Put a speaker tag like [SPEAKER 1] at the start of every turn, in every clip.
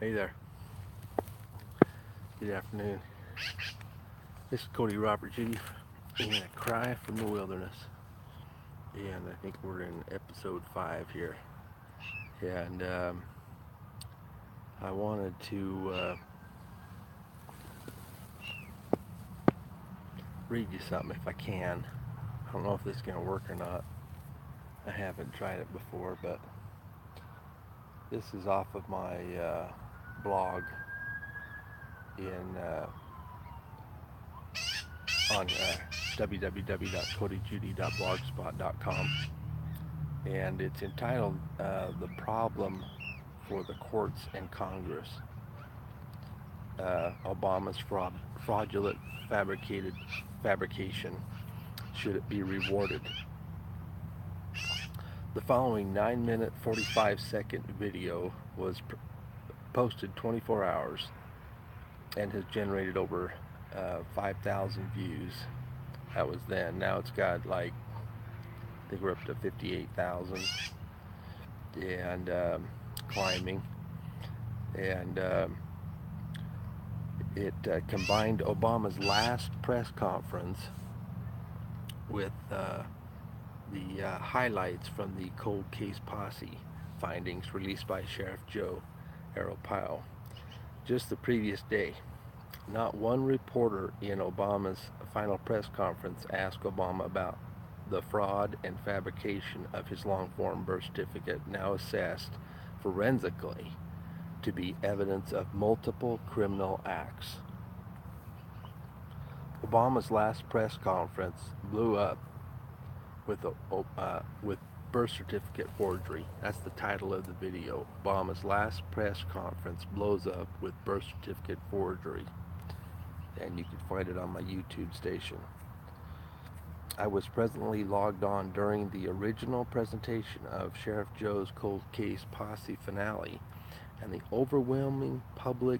[SPEAKER 1] Hey there. Good afternoon. This is Cody Robert Judy in A Cry from the Wilderness. And I think we're in episode 5 here. And I wanted to read you something if I can. I don't know if this is going to work or not. I haven't tried it before, but this is off of my blog in on www.codyjudy.blogspot.com, and it's entitled "The Problem for the Courts and Congress: Obama's fraudulent fabrication. Should it be rewarded?" The following 9-minute 45-second video was posted 24 hours and has generated over 5,000 views. That was then. Now it's got I think we're up to 58,000 and climbing. And it combined Obama's last press conference with the highlights from the cold case posse findings released by Sheriff Joe Arpaio just the previous day. Not one reporter in Obama's final press conference asked Obama about the fraud and fabrication of his long-form birth certificate, now assessed forensically to be evidence of multiple criminal acts. Obama's last press conference blew up with birth certificate forgery. That's the title of the video. Obama's last press conference blows up with birth certificate forgery. And you can find it on my YouTube station. I was presently logged on during the original presentation of Sheriff Joe's cold case posse finale, and the overwhelming public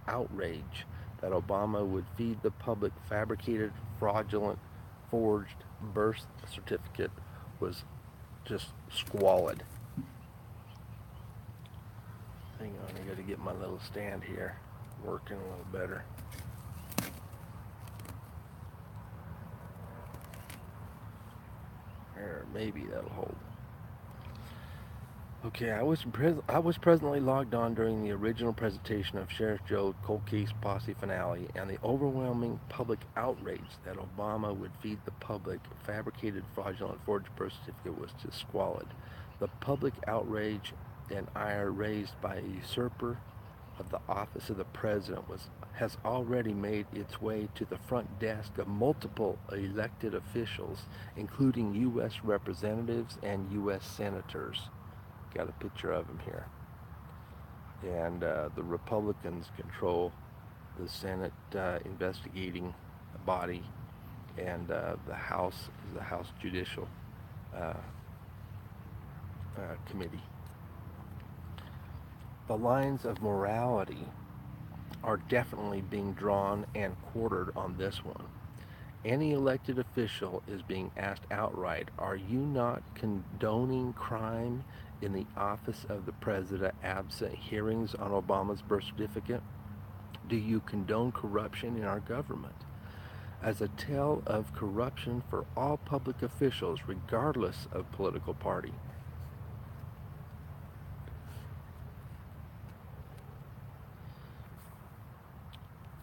[SPEAKER 1] outrage that Obama would feed the public fabricated, fraudulent, forged birth certificate was just squalid. Hang on, I gotta get my little stand here working a little better. Or maybe that'll hold. Okay, I was presently logged on during the original presentation of Sheriff Joe's cold case posse finale, and the overwhelming public outrage that Obama would feed the public fabricated, fraudulent, forged birth certificate was just squalid. The public outrage and ire raised by a usurper of the office of the president has already made its way to the front desk of multiple elected officials, including U.S. representatives and U.S. senators. Got a picture of him here. And the Republicans control the Senate investigating body, and the House is the House Judicial Committee. The lines of morality are definitely being drawn and quartered on this one. Any elected official is being asked outright, are you not condoning crime in the office of the president absent hearings on Obama's birth certificate? Do you condone corruption in our government? As a tale of corruption for all public officials, regardless of political party.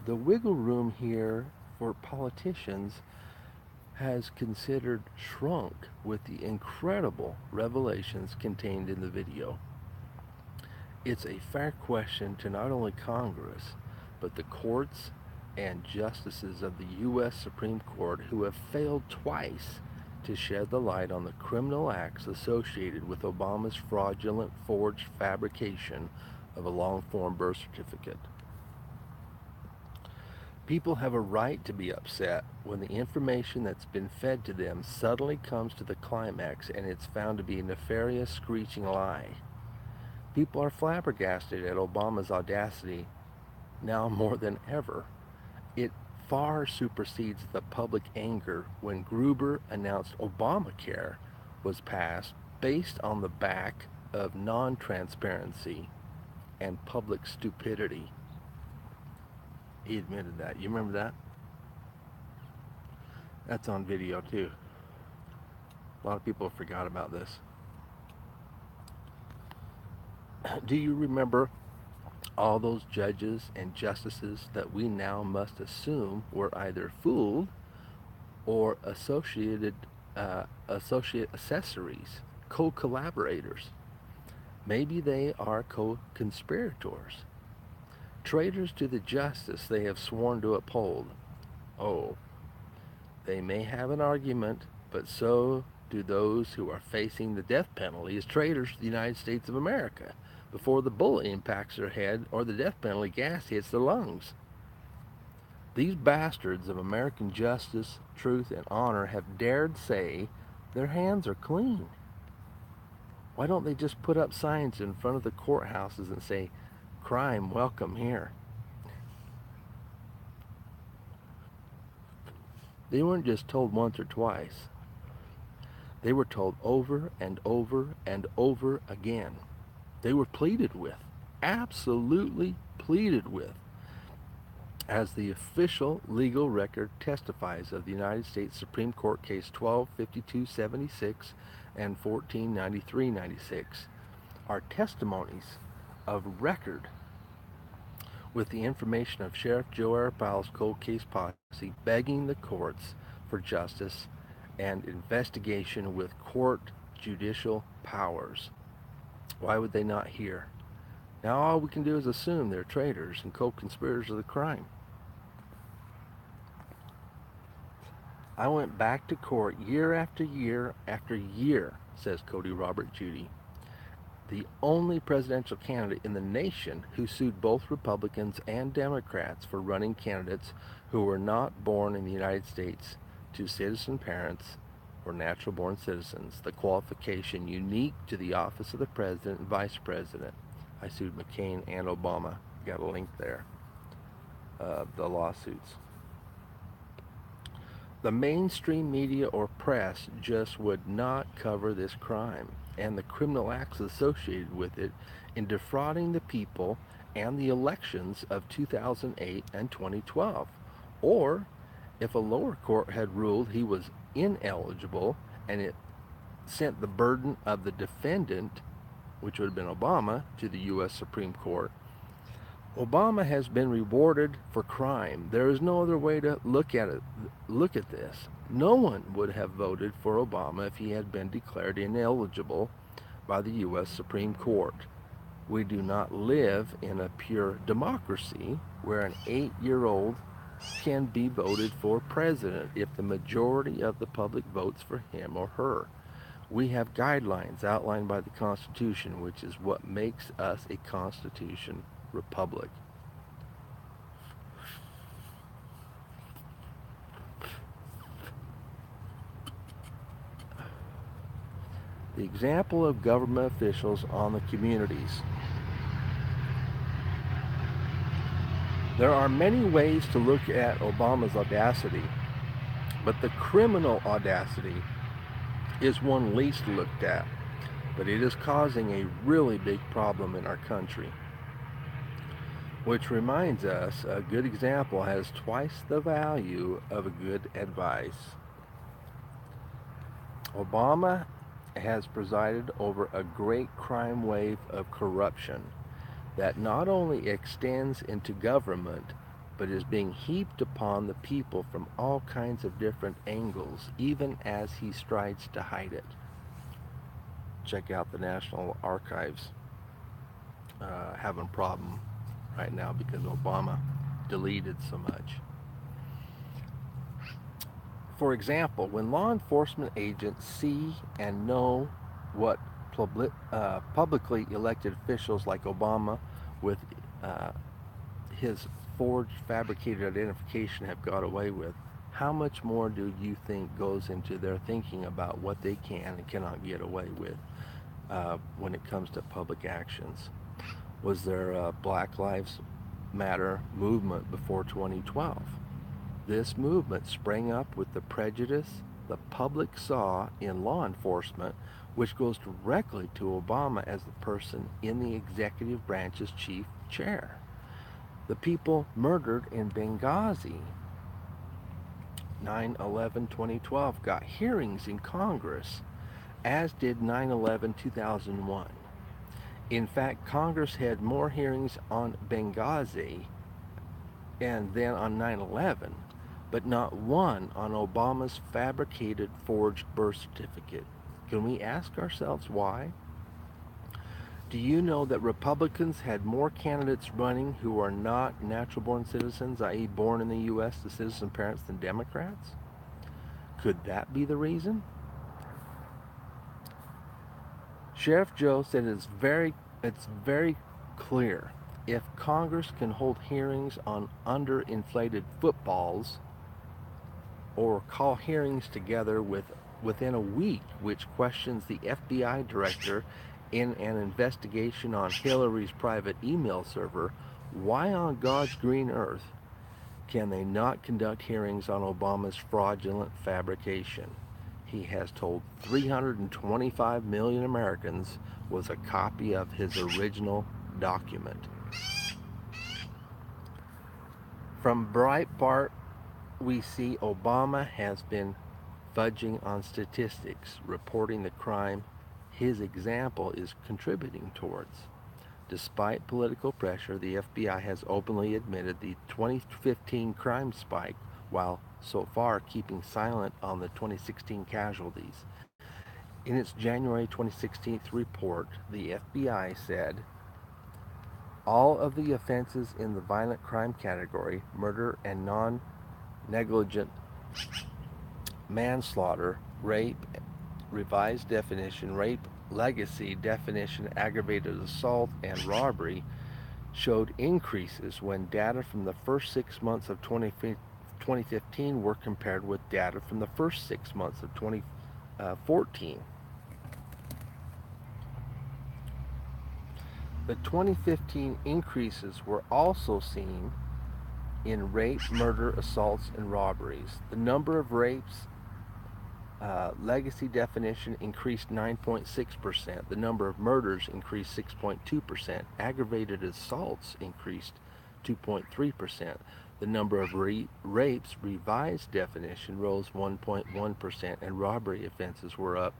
[SPEAKER 1] The wiggle room here for politicians has considered shrunk with the incredible revelations contained in the video. It's a fair question to not only Congress, but the courts and justices of the U.S. Supreme Court, who have failed twice to shed the light on the criminal acts associated with Obama's fraudulent, forged fabrication of a long-form birth certificate. People have a right to be upset when the information that's been fed to them suddenly comes to the climax and it's found to be a nefarious, screeching lie. People are flabbergasted at Obama's audacity now more than ever. It far supersedes the public anger when Gruber announced Obamacare was passed based on the back of non-transparency and public stupidity. He admitted that. You remember that? That's on video too. A lot of people forgot about this. Do you remember all those judges and justices that we now must assume were either fooled or associate accessories, co-collaborators? Maybe they are co-conspirators, traitors to the justice they have sworn to uphold. Oh, they may have an argument, but so do those who are facing the death penalty as traitors to the United States of America before the bullet impacts their head or the death penalty gas hits their lungs. These bastards of American justice, truth, and honor have dared say their hands are clean. Why don't they just put up signs in front of the courthouses and say, "Crime, welcome here"? They weren't just told once or twice. They were told over and over and over again. They were pleaded with, absolutely pleaded with, as the official legal record testifies of the United States Supreme Court case 125276 and 149396 are testimonies of record with the information of Sheriff Joe Arpaio's cold case posse begging the courts for justice and investigation with court judicial powers. Why would they not hear? Now all we can do is assume they're traitors and co-conspirators of the crime. I went back to court year after year after year, says Cody Robert Judy, the only presidential candidate in the nation who sued both Republicans and Democrats for running candidates who were not born in the United States to citizen parents or natural-born citizens, the qualification unique to the office of the president and vice president. I sued McCain and Obama. Got a link there. The lawsuits. The mainstream media or press just would not cover this crime and the criminal acts associated with it in defrauding the people and the elections of 2008 and 2012. Or, if a lower court had ruled he was ineligible and it sent the burden of the defendant, which would have been Obama, to the U.S. Supreme Court, Obama has been rewarded for crime. There is no other way to look at it. Look at this. No one would have voted for Obama if he had been declared ineligible by the U.S. Supreme Court. We do not live in a pure democracy where an 8-year-old can be voted for president if the majority of the public votes for him or her. We have guidelines outlined by the Constitution, which is what makes us a Constitution republic. The example of government officials on the communities. There are many ways to look at Obama's audacity, but the criminal audacity is one least looked at, but it is causing a really big problem in our country. Which reminds us, a good example has twice the value of a good advice. Obama has presided over a great crime wave of corruption that not only extends into government, but is being heaped upon the people from all kinds of different angles, even as he strives to hide it. Check out the National Archives having a problem right now because Obama deleted so much. For example, when law enforcement agents see and know what publicly elected officials like Obama with his forged, fabricated identification have got away with, how much more do you think goes into their thinking about what they can and cannot get away with when it comes to public actions? Was there a Black Lives Matter movement before 2012? This movement sprang up with the prejudice the public saw in law enforcement which goes directly to Obama as the person in the executive branch's chief chair. The people murdered in Benghazi 9/11/2012 got hearings in Congress, as did 9/11 2001. In fact, Congress had more hearings on Benghazi and then on 9/11, but not one on Obama's fabricated forged birth certificate. Can we ask ourselves why? Do you know that Republicans had more candidates running who are not natural born citizens, i.e., born in the U.S. to citizen parents, than Democrats? Could that be the reason? Sheriff Joe said it's very clear. If Congress can hold hearings on underinflated footballs or call hearings together within a week, which questions the FBI director in an investigation on Hillary's private email server, why on God's green earth can they not conduct hearings on Obama's fraudulent fabrication? He has told 325 million Americans was a copy of his original document. From Breitbart, we see Obama has been fudging on statistics, reporting the crime his example is contributing towards. Despite political pressure, the FBI has openly admitted the 2015 crime spike, while so far keeping silent on the 2016 casualties. In its January 2016 report, the FBI said all of the offenses in the violent crime category, murder and non-negligent manslaughter, rape, revised definition, rape, legacy definition, aggravated assault, and robbery, showed increases when data from the first 6 months of 2015 were compared with data from the first 6 months of 2014. The 2015 increases were also seen in rape, murder, assaults, and robberies. The number of rapes, legacy definition, increased 9.6%. The number of murders increased 6.2%. Aggravated assaults increased 2.3%. The number of rapes, revised definition, rose 1.1%, and robbery offenses were up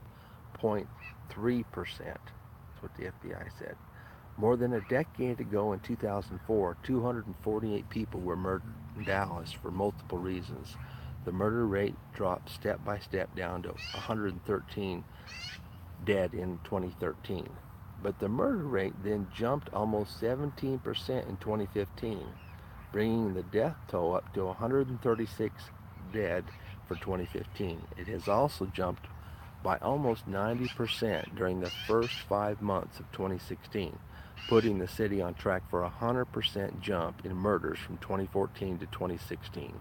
[SPEAKER 1] 0.3%. That's what the FBI said. More than a decade ago in 2004, 248 people were murdered in Dallas for multiple reasons. The murder rate dropped step by step down to 113 dead in 2013. But the murder rate then jumped almost 17% in 2015, bringing the death toll up to 136 dead for 2015. It has also jumped by almost 90% during the first 5 months of 2016, putting the city on track for a 100% jump in murders from 2014 to 2016.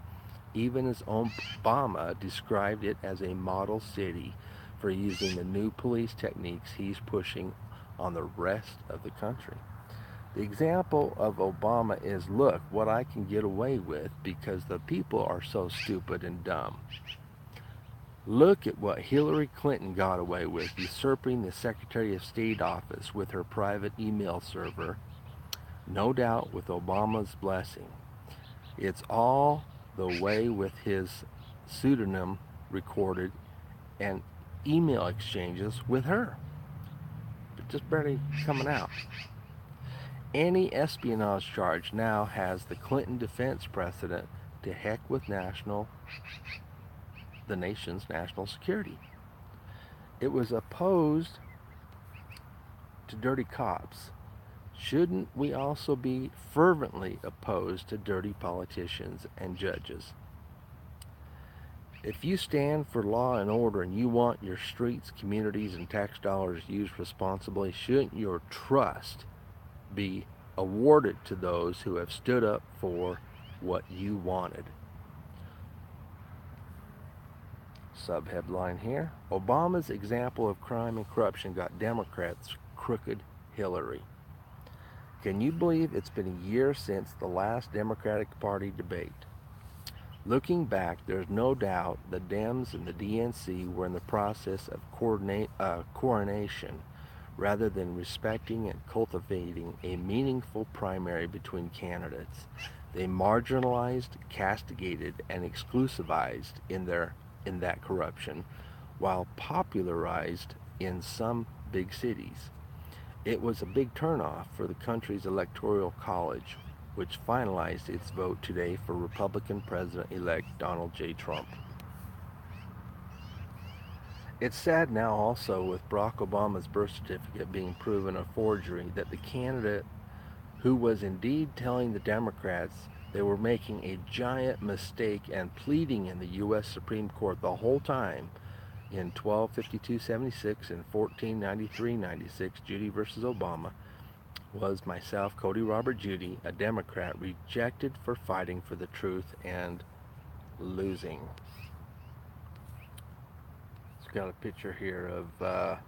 [SPEAKER 1] Even as Obama described it as a model city for using the new police techniques he's pushing on the rest of the country. The example of Obama is, look what I can get away with because the people are so stupid and dumb. Look at what Hillary Clinton got away with, usurping the Secretary of State office with her private email server, no doubt with Obama's blessing. It's all the way with his pseudonym recorded and email exchanges with her, but just barely coming out. Any espionage charge now has the Clinton defense precedent to heck with the nation's national security. It was opposed to dirty cops. Shouldn't we also be fervently opposed to dirty politicians and judges? If you stand for law and order and you want your streets, communities, and tax dollars used responsibly, shouldn't your trust be awarded to those who have stood up for what you wanted? Subheadline here: Obama's example of crime and corruption got Democrats crooked Hillary. Can you believe it's been a year since the last Democratic Party debate? Looking back, there's no doubt the Dems and the DNC were in the process of coronation rather than respecting and cultivating a meaningful primary between candidates. They marginalized, castigated, and exclusivized in that corruption, while popularized in some big cities. It was a big turnoff for the country's electoral college, which finalized its vote today for Republican President-elect Donald J. Trump. It's sad now also with Barack Obama's birth certificate being proven a forgery that the candidate who was indeed telling the Democrats they were making a giant mistake and pleading in the U.S. Supreme Court the whole time in 1252-76 and 1493-96, Judy versus Obama, was myself, Cody Robert Judy, a Democrat rejected for fighting for the truth and losing. It's got a picture here of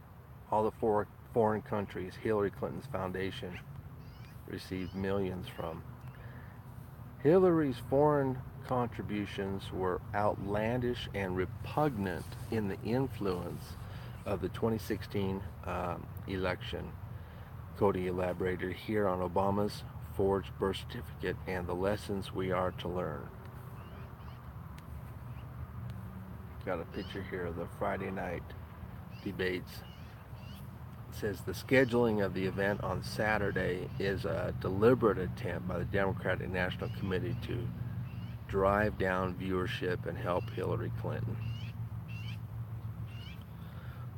[SPEAKER 1] all the foreign countries Hillary Clinton's foundation received millions from. Hillary's foreign contributions were outlandish and repugnant in the influence of the 2016 election. Cody elaborated here on Obama's forged birth certificate and the lessons we are to learn. Got a picture here of the Friday night debates. It says the scheduling of the event on Saturday is a deliberate attempt by the Democratic National Committee to drive down viewership and help Hillary Clinton.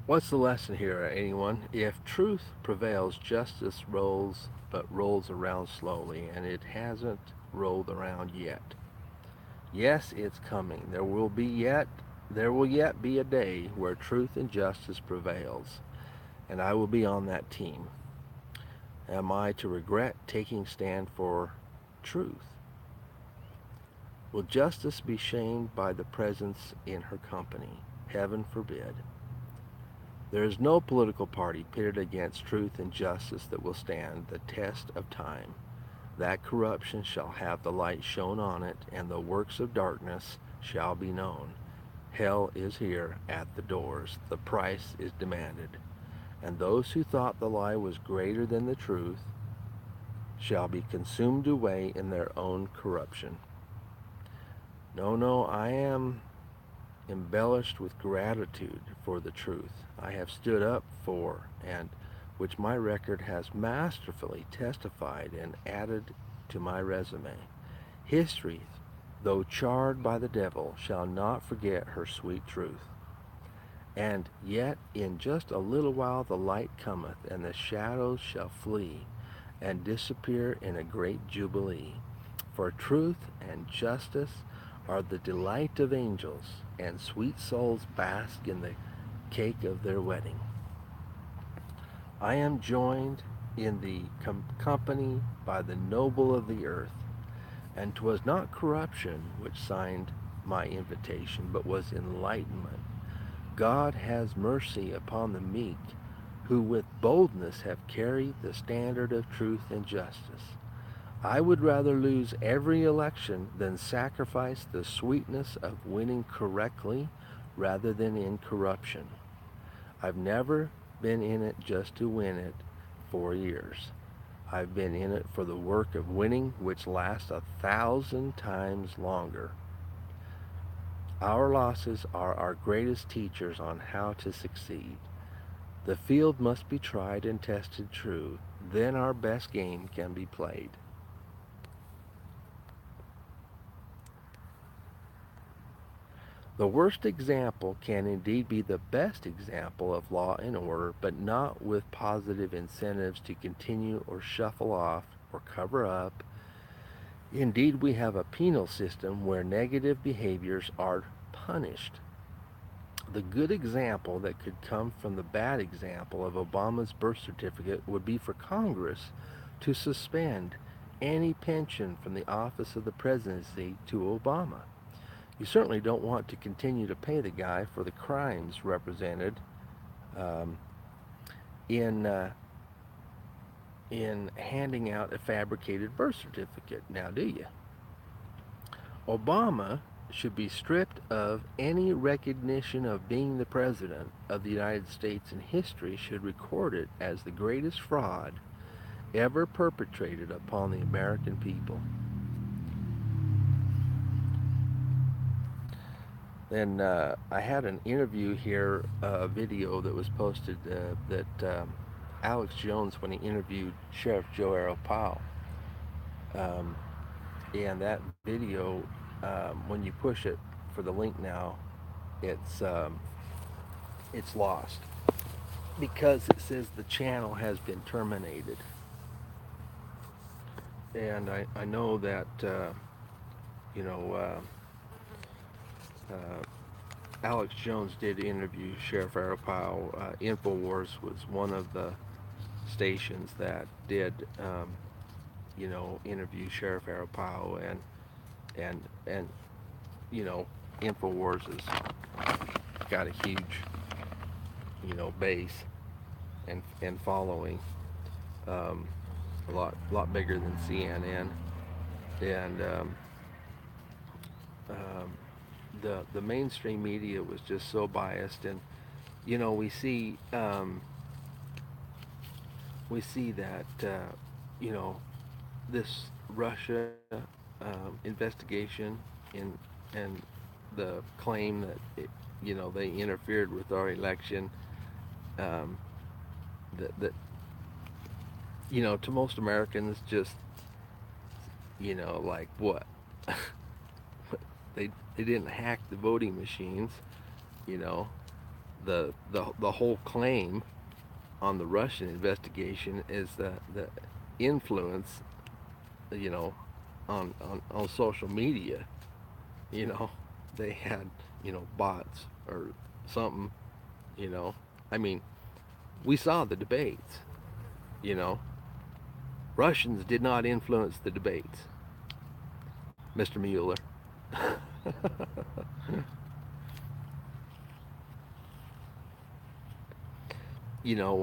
[SPEAKER 1] What's the lesson here, anyone? If truth prevails, justice rolls around slowly, and it hasn't rolled around yet. Yes, it's coming. There will yet be a day where truth and justice prevails, and I will be on that team. Am I to regret taking stand for truth? Will justice be shamed by the presence in her company? Heaven forbid. There is no political party pitted against truth and justice that will stand the test of time. That corruption shall have the light shone on it, and the works of darkness shall be known. Hell is here at the doors. The price is demanded. And those who thought the lie was greater than the truth shall be consumed away in their own corruption. No, I am embellished with gratitude for the truth I have stood up for, and which my record has masterfully testified and added to my resume. History, though charred by the devil, shall not forget her sweet truth. And yet in just a little while the light cometh, and the shadows shall flee, and disappear in a great jubilee. For truth and justice are the delight of angels, and sweet souls bask in the cake of their wedding. I am joined in the company by the noble of the earth, and 'twas not corruption which signed my invitation, but was enlightenment. God has mercy upon the meek, who with boldness have carried the standard of truth and justice. I would rather lose every election than sacrifice the sweetness of winning correctly rather than in corruption. I've never been in it just to win it 4 years. I've been in it for the work of winning, which lasts 1,000 times longer. Our losses are our greatest teachers on how to succeed. The field must be tried and tested true. Then our best game can be played. The worst example can indeed be the best example of law and order, but not with positive incentives to continue or shuffle off or cover up. Indeed, we have a penal system where negative behaviors are punished. The good example that could come from the bad example of Obama's birth certificate would be for Congress to suspend any pension from the office of the presidency to Obama. You certainly don't want to continue to pay the guy for the crimes represented in handing out a fabricated birth certificate, now do you? Obama should be stripped of any recognition of being the President of the United States, and history should record it as the greatest fraud ever perpetrated upon the American people. Then I had an interview here, a video that was posted that Alex Jones, when he interviewed Sheriff Joe Arpaio, um, and that video, when you push it for the link now, it's um, it's lost because it says the channel has been terminated. And I know that you know Alex Jones did interview Sheriff Arpaio. Infowars was one of the stations that did interview Sheriff Arpaio, and Infowars has got a huge base and following, a lot bigger than CNN, and um, the mainstream media was just so biased. And we see that this Russia investigation and the claim that they interfered with our election, um, that to most Americans, just like what they didn't hack the voting machines. you know the whole claim on the Russian investigation is the influence, you know on social media. They had bots or something. you know I mean, we saw the debates. you know Russians did not influence the debates, Mr. Mueller.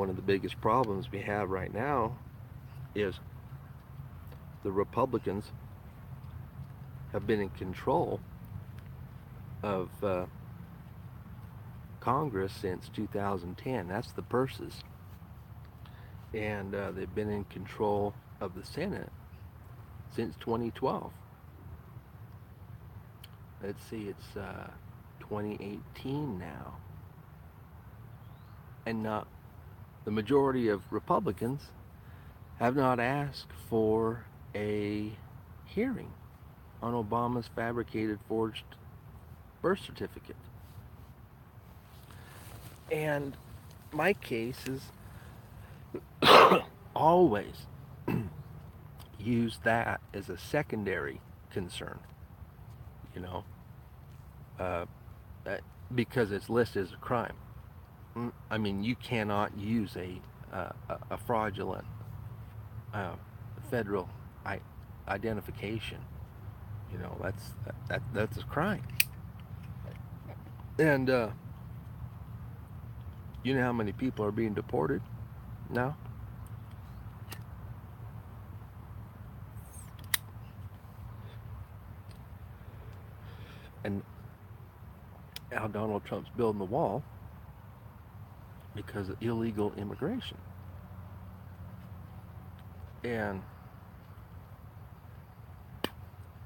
[SPEAKER 1] One of the biggest problems we have right now is the Republicans have been in control of Congress since 2010. That's the purses. And they've been in control of the Senate since 2012. Let's see, it's 2018 now. And not the majority of Republicans have not asked for a hearing on Obama's fabricated, forged birth certificate. And my case is always use that as a secondary concern, you know, uh, because it's listed as a crime. I mean, you cannot use a fraudulent federal identification. That's a crime. And you know how many people are being deported now? And how Donald Trump's building the wall because of illegal immigration. And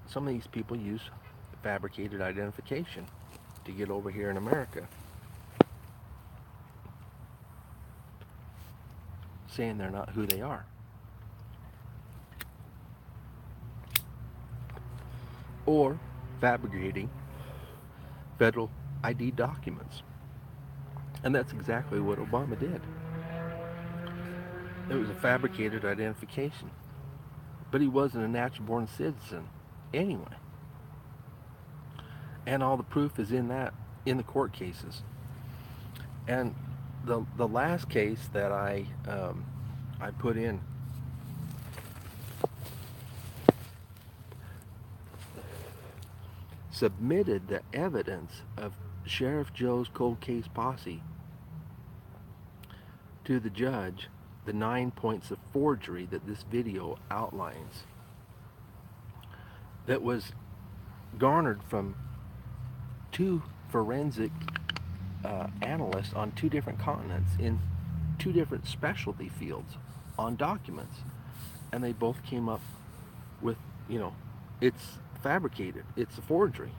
[SPEAKER 1] some of these people use fabricated identification to get over here in America, saying they're not who they are. Or fabricating federal ID documents. And that's exactly what Obama did. It was a fabricated identification. But he wasn't a natural born citizen anyway. And all the proof is in the court cases. And the last case that I put in submitted the evidence of Sheriff Joe's cold case posse to the judge, the 9 points of forgery that this video outlines, that was garnered from two forensic analysts on two different continents in two different specialty fields on documents, and they both came up with, it's fabricated, it's a forgery.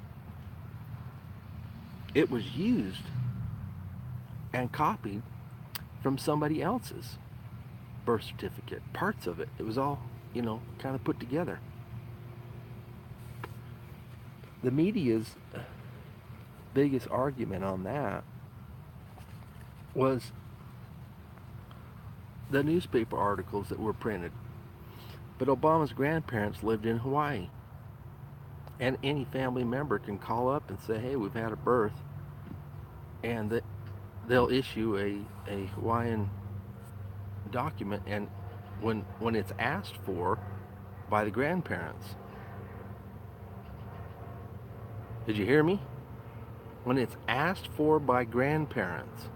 [SPEAKER 1] It was used and copied from somebody else's birth certificate, parts of it. It was all, kind of put together. The media's biggest argument on that was the newspaper articles that were printed. But Obama's grandparents lived in Hawaii. And any family member can call up and say, hey, we've had a birth. And they'll issue a Hawaiian document, and when it's asked for by the grandparents. Did you hear me? When it's asked for by grandparents,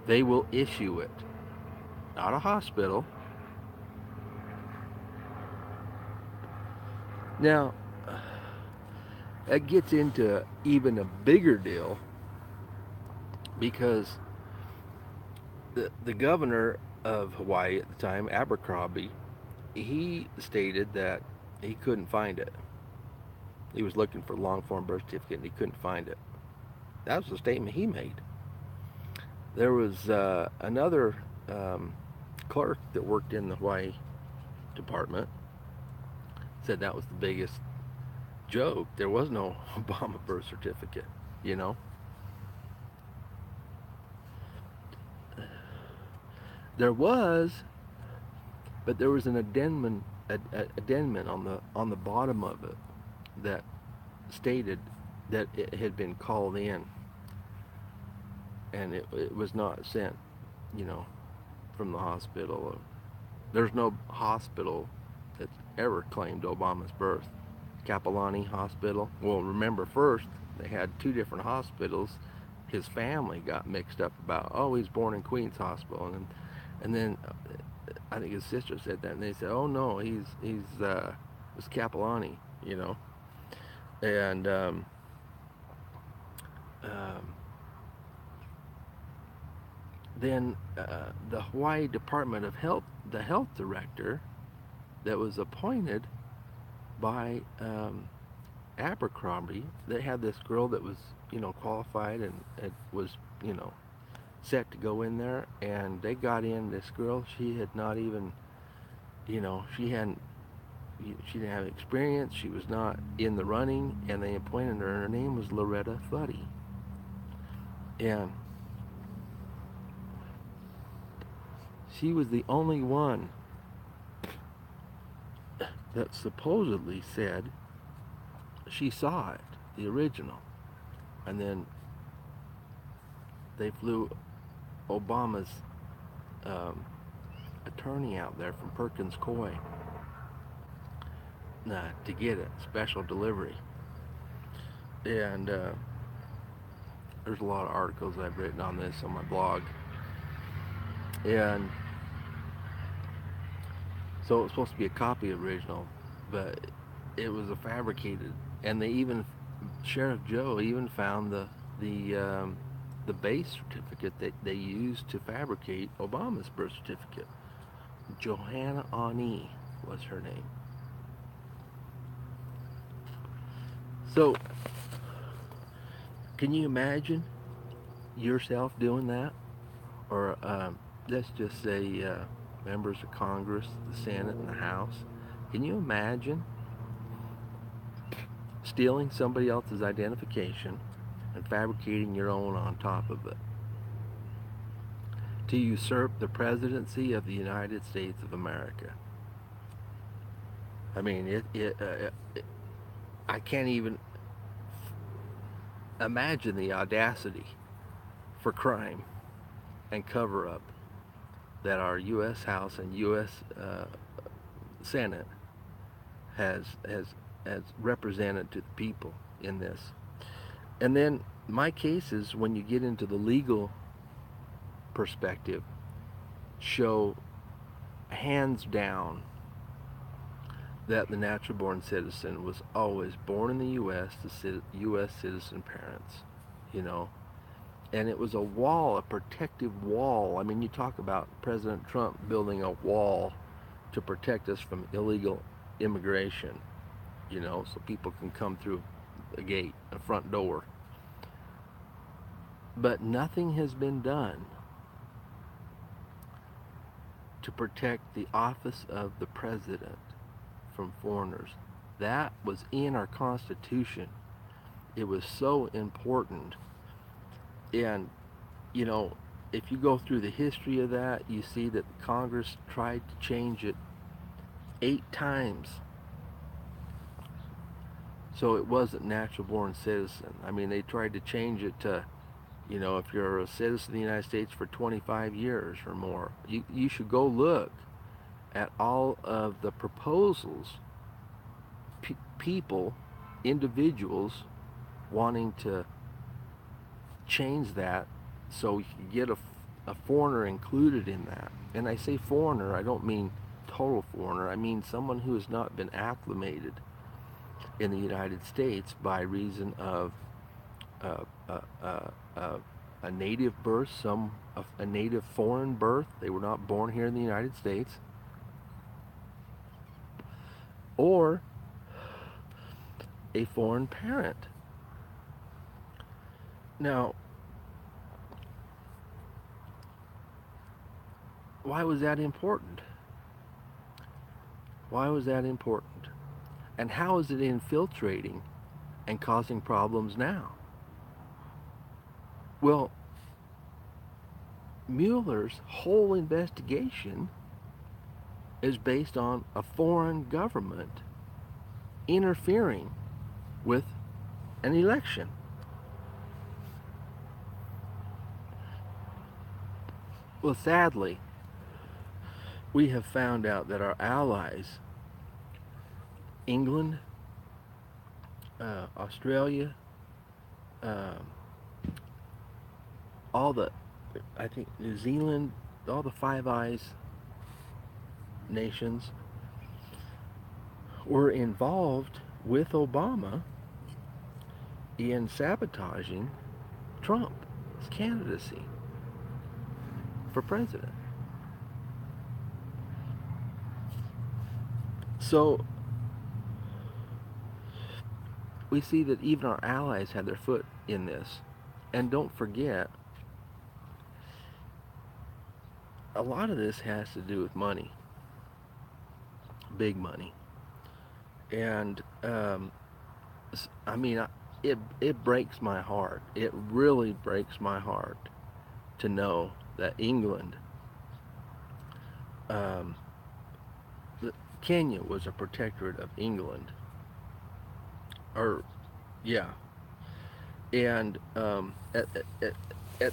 [SPEAKER 1] they will issue it. Not a hospital. Now, that gets into even a bigger deal, because the governor of Hawaii at the time, Abercrombie, he stated that he couldn't find it. He was looking for a long-form birth certificate and he couldn't find it. That was the statement he made. There was another clerk that worked in the Hawaii department, said that was the biggest joke. There was no Obama birth certificate, There was, but there was an addendum on the bottom of it that stated that it had been called in, and it was not sent, from the hospital. There's no hospital that's ever claimed Obama's birth. Kapolani Hospital. Well, remember, first they had two different hospitals. His family got mixed up about, he was born in Queens Hospital, and then I think his sister said that, and they said, oh no, he's it's Kapolani, and then the Hawaii Department of Health, the health director that was appointed by Abercrombie, they had this girl that was, qualified and it was, set to go in there, and they got in this girl. She had not even, she didn't have experience. She was not in the running, and they appointed her, and her name was Loretta Fuddy. And she was the only one that supposedly said she saw it, the original. And then they flew Obama's attorney out there from Perkins Coie to get it, special delivery. And there's a lot of articles I've written on this on my blog. And so it was supposed to be a copy of the original, but it was a fabricated. And Sheriff Joe even found the base certificate that they used to fabricate Obama's birth certificate. Johanna Ani was her name. So, can you imagine yourself doing that? Or let's just say members of Congress, the Senate, and the House. Can you imagine stealing somebody else's identification and fabricating your own on top of it to usurp the presidency of the United States of America? I mean, I can't even imagine the audacity for crime and cover-up that our U.S. House and U.S. Senate has represented to the people in this. And then my cases, when you get into the legal perspective, show hands down that the natural born citizen was always born in the U.S. to U.S. citizen parents, you know. And it was a wall, a protective wall. I mean, you talk about President Trump building a wall to protect us from illegal immigration, you know, so people can come through a gate, a front door. But nothing has been done to protect the office of the president from foreigners. That was in our Constitution. It was so important. And, you know, if you go through the history of that, you see that Congress tried to change it 8 times. So it wasn't natural born citizen. I mean, they tried to change it to, you know, if you're a citizen of the United States for 25 years or more. You should go look at all of the proposals, people, individuals wanting to change that so you can get a foreigner included in that. And I say foreigner, I don't mean total foreigner. I mean someone who has not been acclimated in the United States by reason of uh, uh, a native birth, a native foreign birth. They were not born here in the United States, or a foreign parent. Now, why was that important? Why was that important? And how is it infiltrating and causing problems now? Well, Mueller's whole investigation is based on a foreign government interfering with an election. Well, sadly, we have found out that our allies, England, Australia, um, all the, I think New Zealand, all the Five Eyes nations were involved with Obama in sabotaging Trump's candidacy for president. So we see that even our allies had their foot in this. And don't forget, a lot of this has to do with money, big money. And I mean, it breaks my heart. It really breaks my heart to know that England, um, Kenya was a protectorate of England, or yeah, and at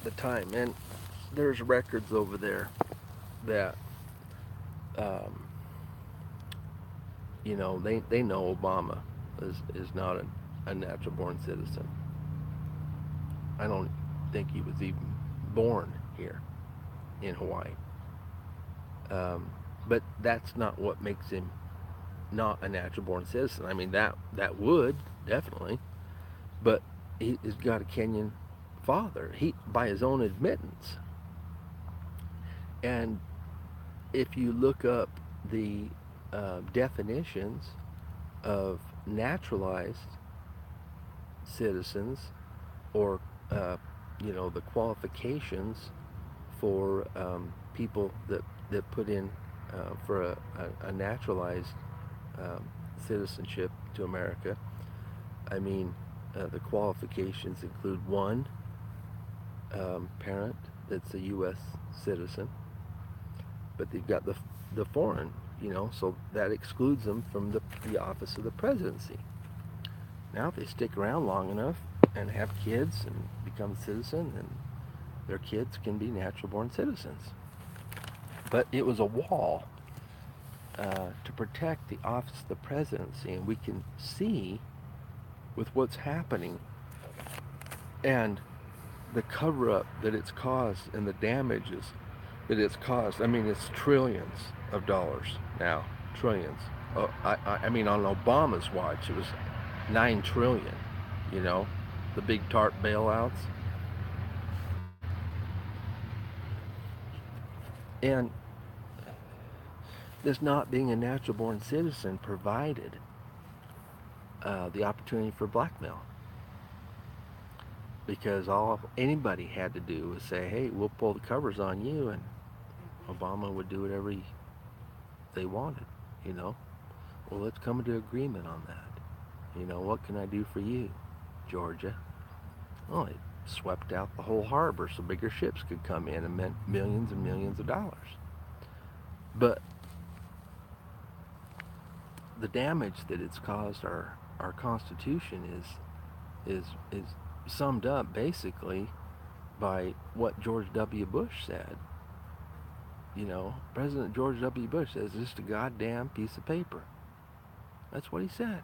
[SPEAKER 1] the time, and there's records over there that um, you know, they know Obama is not a natural born citizen. I don't think he was even born here in Hawaii. But that's not what makes him not a natural born citizen. I mean, that would definitely, but he's got a Kenyan father. He, by his own admittance. And if you look up the definitions of naturalized citizens, or you know, the qualifications for people that put in for a naturalized citizenship to America. I mean, the qualifications include one, parent that's a U.S. citizen, but they've got the foreign, you know, so that excludes them from the office of the presidency. Now, if they stick around long enough and have kids and become a citizen, then their kids can be natural born citizens. But it was a wall to protect the office of the presidency, and we can see with what's happening and the cover-up that it's caused and the damages that it's caused. I mean, it's trillions of dollars now, trillions. I mean, on Obama's watch, it was 9 trillion. You know, the big TARP bailouts, and this not being a natural born citizen provided the opportunity for blackmail, because all anybody had to do was say, "Hey, we'll pull the covers on you," and Obama would do whatever they wanted. You know, well, let's come to agreement on that. You know, what can I do for you, Georgia? Well, it swept out the whole harbor so bigger ships could come in and meant millions and millions of dollars. But the damage that it's caused our Constitution is summed up basically by what George W. Bush said. You know, President George W. Bush says it's just a goddamn piece of paper. That's what he said.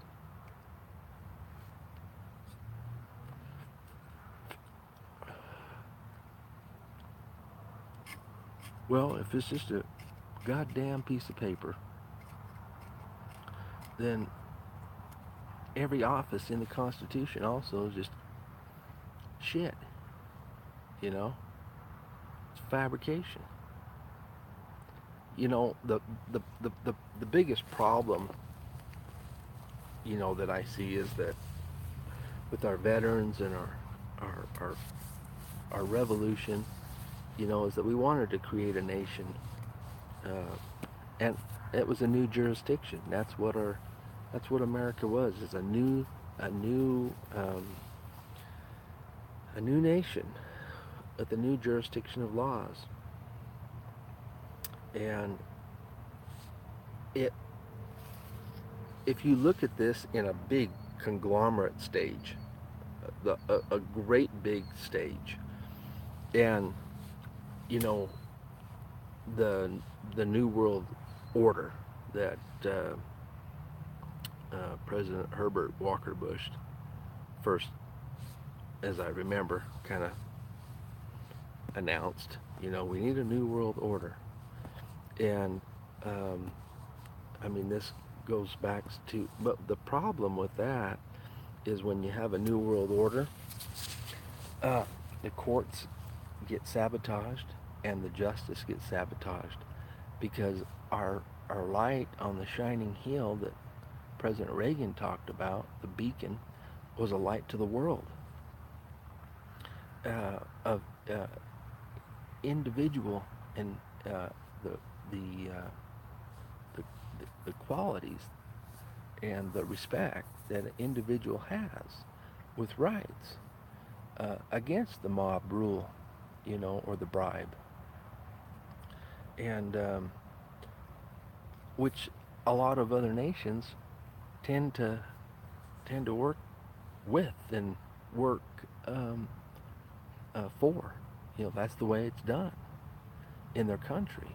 [SPEAKER 1] Well, if it's just a goddamn piece of paper, then every office in the Constitution also is just shit. You know, it's fabrication. You know, the biggest problem, you know, that I see is that with our veterans and our our, our revolution, you know, is that we wanted to create a nation, and it was a new jurisdiction. That's what America was. It's a new um, a new nation with a new jurisdiction of laws, and it if you look at this in a big conglomerate stage, a great big stage, and you know the the New World Order that President Herbert Walker Bush first, as I remember, kind of announced. You know, we need a New World Order, and um, I mean this goes back to, but the problem with that is when you have a New World Order, uh, the courts get sabotaged and the justice gets sabotaged because our light on the shining hill that President Reagan talked about, the beacon, was a light to the world of individual and the the, uh, the qualities and the respect that an individual has with rights against the mob rule, you know, or the bribe, and which a lot of other nations tend to tend to work with and work for. You know, that's the way it's done in their countries.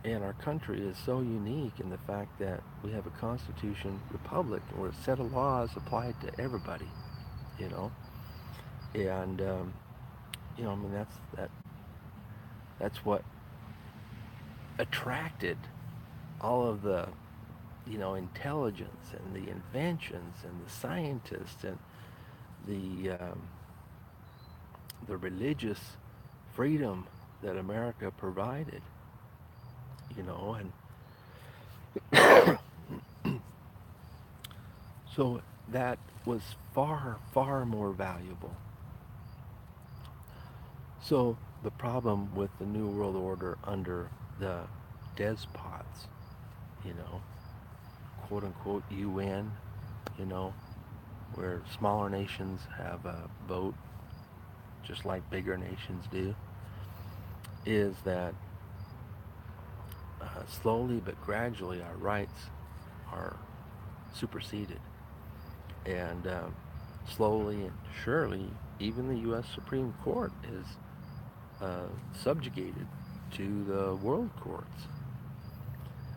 [SPEAKER 1] And our country is so unique in the fact that we have a constitution republic where a set of laws applied to everybody, you know. And you know, I mean that's what attracted all of the, you know, intelligence and the inventions and the scientists and the religious freedom that America provided, you know, and so that was far, far more valuable. So the problem with the New World Order under the despots, you know, quote unquote UN, you know, where smaller nations have a vote just like bigger nations do, is that slowly but gradually our rights are superseded. And slowly and surely, even the U.S. Supreme Court is subjugated to the world courts.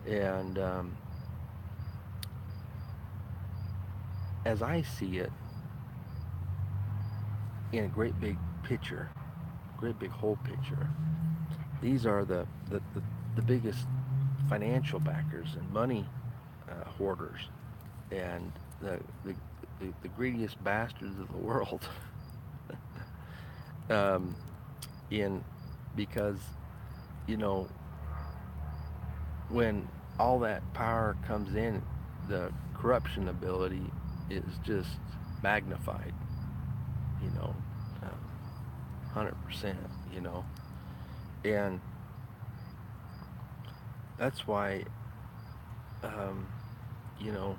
[SPEAKER 1] And as I see it, in a great big picture, great big whole picture, these are the biggest financial backers and money hoarders and the, the greediest bastards of the world. um, in because you know when all that power comes in, the corruption ability is just magnified. You know, 100%. You know, and that's why um, you know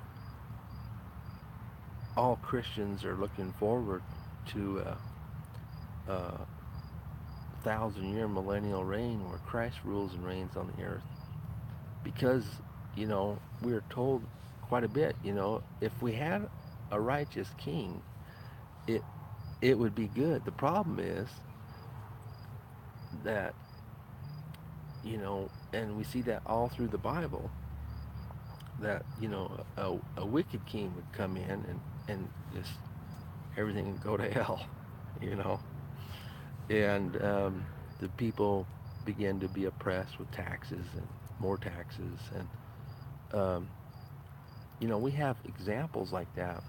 [SPEAKER 1] all Christians are looking forward to a thousand-year millennial reign where Christ rules and reigns on the earth. Because we're told quite a bit. If we had a righteous king, it it would be good. The problem is that and we see that all through the Bible, that a wicked king would come in and just everything would go to hell, you know, and the people begin to be oppressed with taxes and more taxes, and we have examples like that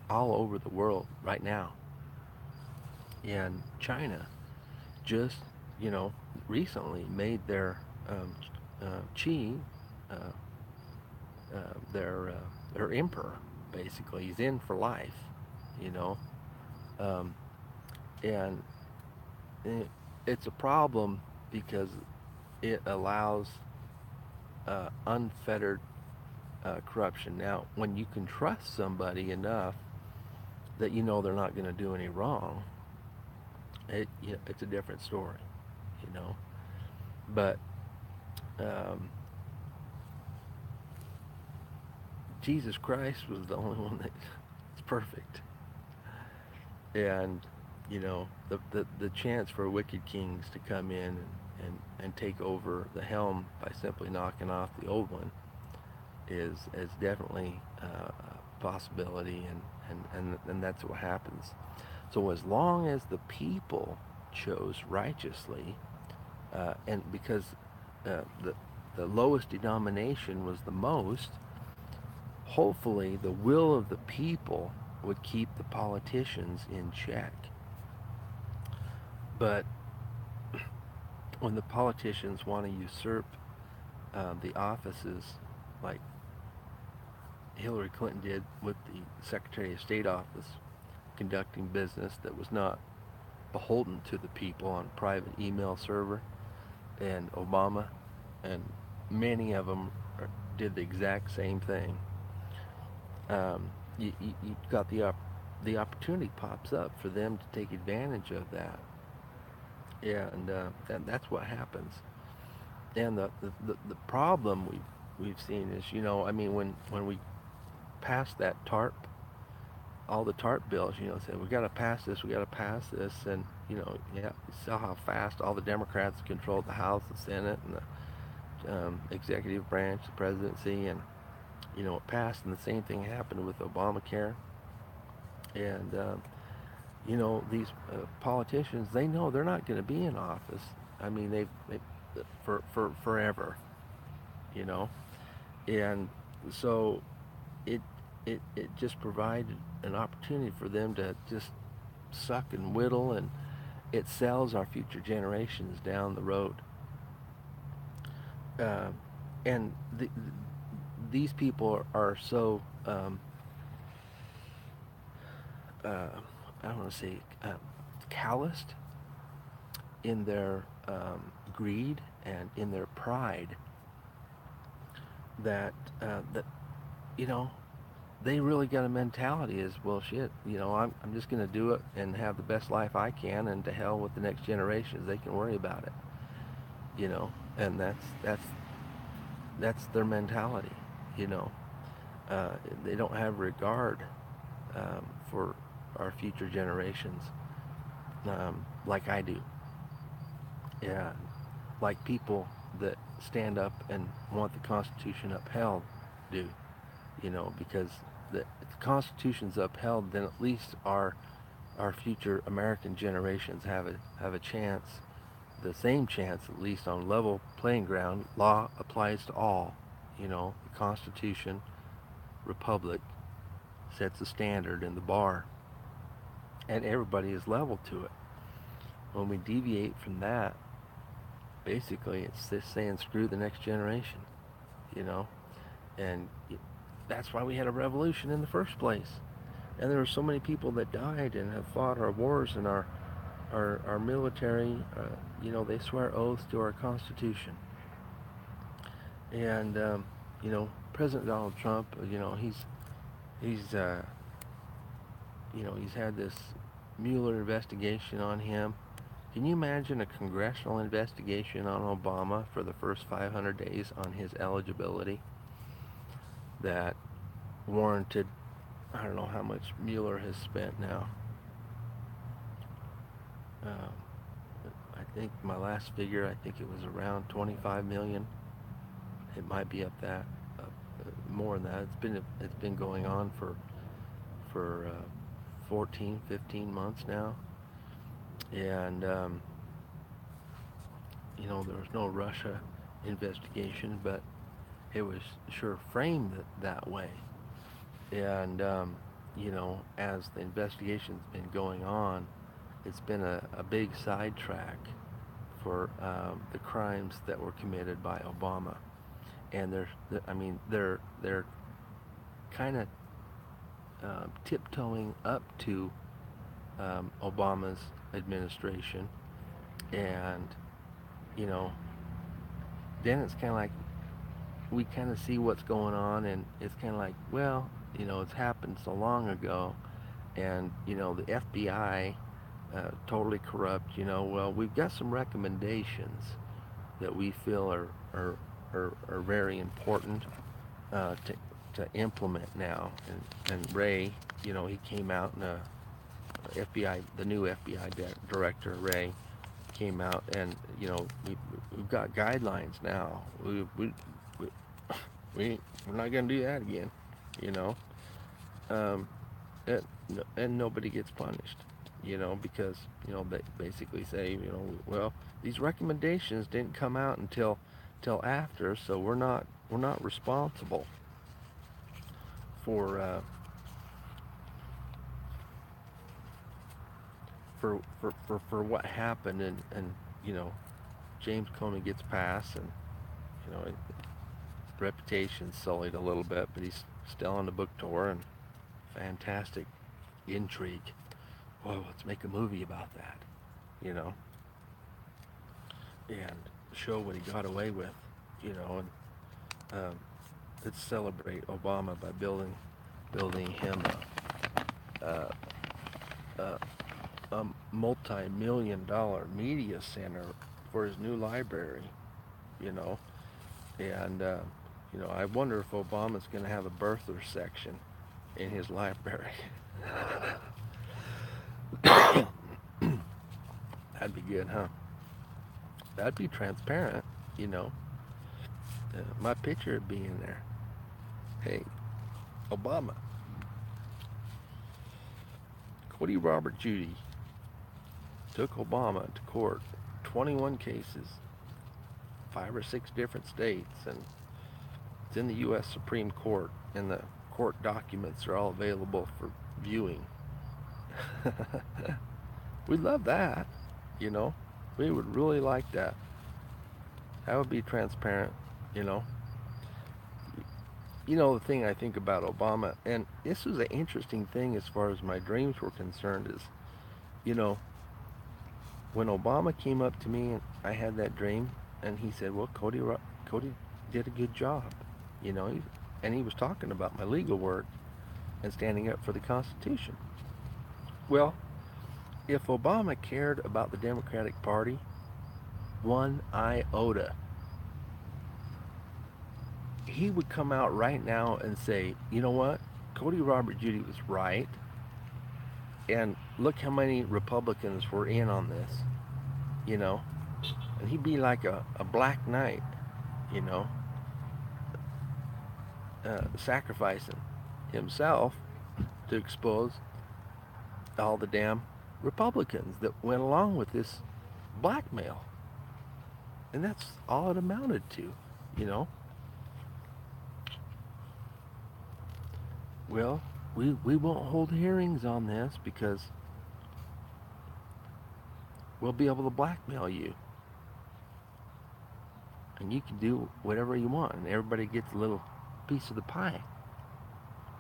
[SPEAKER 1] all over the world right now. And China just recently made their Qi uh, their emperor. Basically, he's in for life, you know, um, and it's a problem because it allows unfettered corruption. Now, when you can trust somebody enough that they're not going to do any wrong, it's a different story, you know. But um, Jesus Christ was the only one that's perfect, and the chance for wicked kings to come in and take over the helm by simply knocking off the old one is definitely a possibility, and that's what happens. So as long as the people chose righteously, and because the lowest denomination was the most, hopefully the will of the people would keep the politicians in check. But when the politicians want to usurp the offices, like Hillary Clinton did with the Secretary of State office, conducting business that was not beholden to the people on a private email server, and Obama and many of them did the exact same thing. You got the opportunity pops up for them to take advantage of that, and that's what happens. And the problem we've seen is, I mean, when we passed that TARP, all the TARP bills, said we got to pass this, we got to pass this, and yeah, you saw how fast all the Democrats controlled the House, the Senate, and the executive branch, the presidency, and it passed. And the same thing happened with Obamacare. And these politicians, they know they're not going to be in office. I mean, they for forever, you know, and so it it just provided an opportunity for them to just suck and whittle, and it sells our future generations down the road. Uh, and these people are so uh, I don't want to say calloused in their greed and in their pride that that you know they really got a mentality is, well, shit, I'm just going to do it and have the best life I can, and to hell with the next generations, they can worry about it, and that's their mentality, you know. They don't have regard for our future generations, like I do. Yeah, like people that stand up and want the Constitution upheld do, because if the Constitution's upheld, then at least our future American generations have a chance, the same chance, at least on level playing ground. Law applies to all, the Constitution republic sets a standard in the bar, and everybody is level to it. When we deviate from that, basically it's just saying screw the next generation, you know, and that's why we had a revolution in the first place. And there were so many people that died and have fought our wars, and our military, they swear oaths to our Constitution. And President Donald Trump, he's he's had this Mueller investigation on him. Can you imagine a congressional investigation on Obama for the first 500 days on his eligibility that warranted, I don't know how much Mueller has spent now. I think my last figure, I think it was around 25 million. It might be up more than that. It's been going on for 14, 15 months now. And there was no Russia investigation, but it was sure framed that way. And as the investigation's been going on, it's been a big sidetrack for the crimes that were committed by Obama. And they're kind of tiptoeing up to Obama's administration, and then it's kind of like we kind of see what's going on, and it's kind of like, well, it's happened so long ago, and the FBI totally corrupt. Well, we've got some recommendations that we feel are very important to implement now, and Ray, he came out in the new FBI director, Ray, came out, and we've got guidelines now. We're not going to do that again, and nobody gets punished, because they basically say, well, these recommendations didn't come out until after, so we're not responsible for what happened, and James Comey gets passed, and his reputation's sullied a little bit, but he's still on the book tour, and fantastic intrigue. Boy, let's make a movie about that, and show what he got away with, and let's celebrate Obama by building him a multi-million-dollar media center for his new library, and I wonder if Obama's going to have a birther section in his library. That'd be good, huh? That'd be transparent, my picture would be in there. Hey, Obama. Cody, Robert, Judy took Obama to court, 21 cases, 5 or 6 different states, and it's in the U.S. Supreme Court, and the court documents are all available for viewing. We'd love that, we would really like that. That would be transparent, the thing I think about Obama, and this was an interesting thing as far as my dreams were concerned, is, when Obama came up to me and I had that dream, and he said, well, Cody did a good job, and he was talking about my legal work and standing up for the Constitution. Well, if Obama cared about the Democratic Party, one iota, he would come out right now and say, you know what, Cody Robert Judy was right, and look how many Republicans were in on this, and he'd be like a black knight, sacrificing himself to expose all the damn Republicans that went along with this blackmail. And that's all it amounted to, Well, we won't hold hearings on this because we'll be able to blackmail you. And you can do whatever you want, and everybody gets a little piece of the pie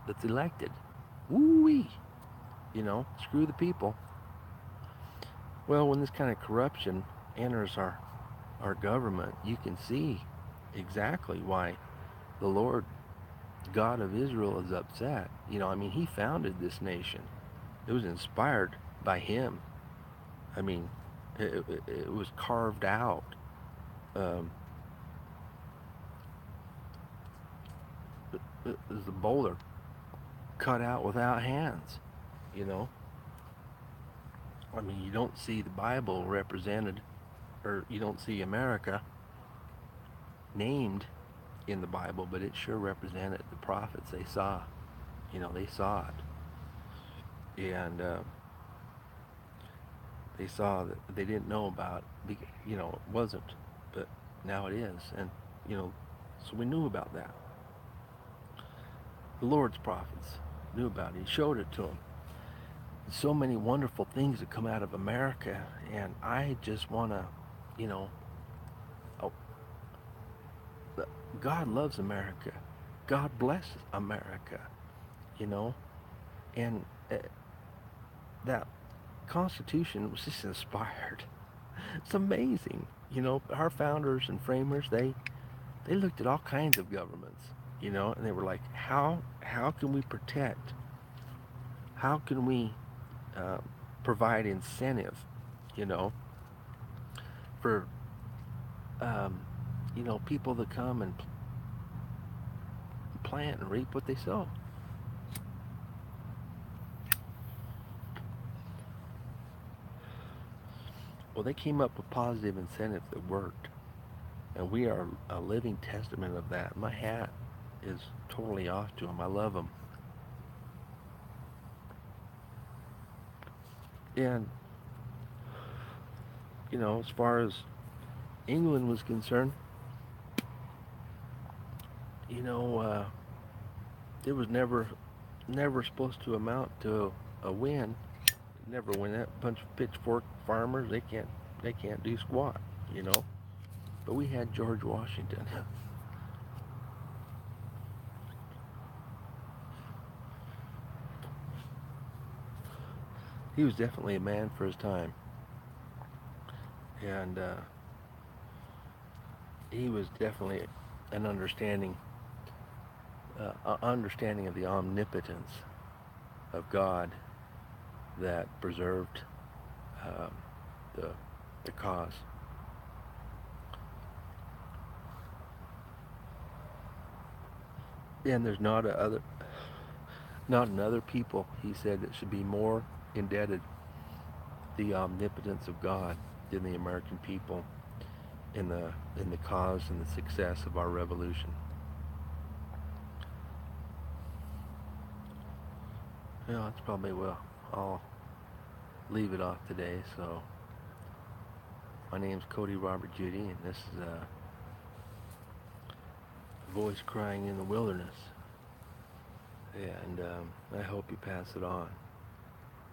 [SPEAKER 1] that's elected. Woo-wee! Screw the people. Well, when this kind of corruption enters our government, you can see exactly why the Lord God of Israel is upset. He founded this nation. It was inspired by him. I mean, it was carved out. Um, it was a boulder cut out without hands. You know, you don't see the Bible represented, or you don't see America named in the Bible, but it sure represented the prophets. They saw, they saw it, and they saw that they didn't know about. It wasn't, but now it is, and so we knew about that. The Lord's prophets knew about it. He showed it to them. So many wonderful things that come out of America, and I just want to, you know, oh, God loves America. God bless America, you know, and that Constitution was just inspired. It's amazing, Our founders and framers, they looked at all kinds of governments, and they were like, how can we protect? How can we uh, provide incentive, you know, for people that come and plant and reap what they sow. Well, they came up with positive incentives that worked, and we are a living testament of that. My hat is totally off to them. I love them. And as far as England was concerned, it was never supposed to amount to a win. Never win. That bunch of pitchfork farmers, they can't do squat, you know. But we had George Washington. He was definitely a man for his time, and he was definitely an understanding of the omnipotence of God that preserved um, the cause. And there's not another people, he said, that should be more indebted to the omnipotence of God than the American people in the cause and the success of our revolution. That's probably where I'll leave it off today. So my name's Cody Robert Judy, and this is a voice crying in the wilderness. And I hope you pass it on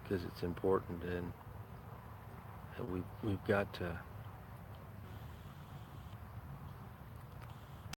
[SPEAKER 1] because it's important, and we've got to